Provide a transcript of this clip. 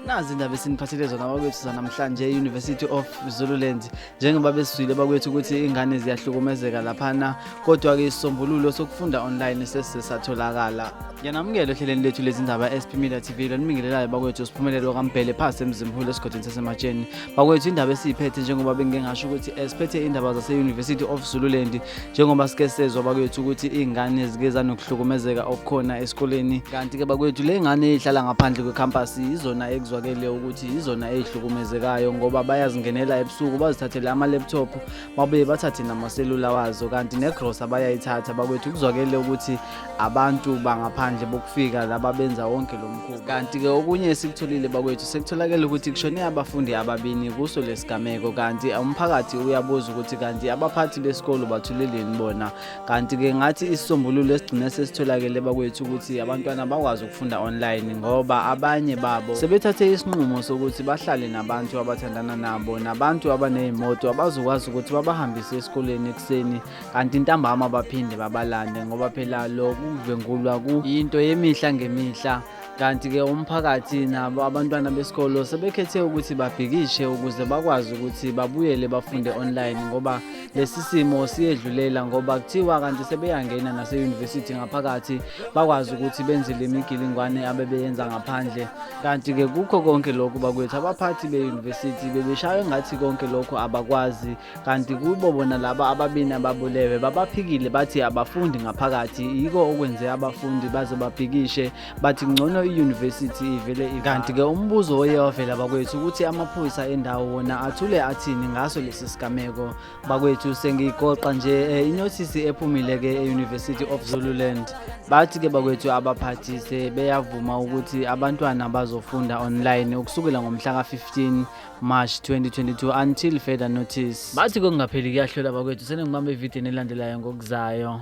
Nazi indaba esiniphathele zona bakwethu zanamhlanje e-University of Zululanda njengoba besizwile bakwethu ukuthi ingane ziyahlukumezeka laphana kodwa-ke isisombululo sokufunda online sesisatholakala. Ngiyanamukela ohlelweni lethu lezindaba SP Media TV lonibingelelayo bakwethu Siphumelelo kaMbhele phasi emzimkhulu esigodini sasematsheni. Bakwethu indaba esiyiphethe njengoba bengingasho ukuthi siphethe indaba zase-University of Zululanda njengoba sike sezwa bakwethu ukuthi ingane zike zanokuhlukumezeka okukhona esikoleni. Kanti ke bakwethu le ngane ezihlala ngaphandle kwecampus izona ekuzwakele ukuthi izona ezihlukumezekayo ngoba bayazingenela ebusuku bazithathele ama-laptop babuye bathathe namaselula wazo, kanti negrosa bayayithatha bakwethu. Kuzwakele ukuthi abantu bangaphandle bokufika laba benza wonke lo mkhuba. Kanti ke okunye esikutholile bakwethu sekutholakele ukuthi kushone abafundi ababini kuso lesigameko, kanti umphakathi uyabuza ukuthi kanti abaphathi besikolo bathuleleni bona. Kanti ke ngathi isisombululo esigcine sesitholakele bakwethu ukuthi abantwana bakwazi ukufunda online ngoba abanye babo sebethathe isinqumo sokuthi bahlale nabantu abathandana nabo, nabantu abanezimoto abazokwazi ukuthi babahambise esikoleni ekuseni kanti ntambama baphinde babalande ngoba phela lokuvengulwa kuyinto yemihla ngemihla. Kanti ke umphakathi nabo abantwana besikolo sebekhethe ukuthi babhikishe ukuze bakwazi ukuthi babuyele bafunde online ngoba lesi simo siyedlulela ngoba kuthiwa kanti sebeyangena nase-university ngaphakathi bakwazi ukuthi benze le migilingwane abebeyenza ngaphandle. Kanti ke kukho konke lokhu bakwethu abaphathi be-university bebeshaye ngathi konke lokhu abakwazi, kanti kubo bona laba ababini ababulewe babaphikile bathi abafundi ngaphakathi, yiko okwenze abafundi baze babhikishe bathi ngcono i-university ivele. Kanti ke umbuzo oye wavela bakwethu ukuthi amaphoyisa endawo wona athule athini ngaso lesi sigameko. Bakwethu sengigoqa nje inothisi ephumile ke e-University of Zululanda bathi ke bakwethu abaphathi sebeyavuma ukuthi abantwana bazofunda online ukusukela ngomhla ka-15 March 2022 until further notice. Bathi kongapheli kuyahlola bakwethu, senengibambe evidini elandelayo ngokuzayo.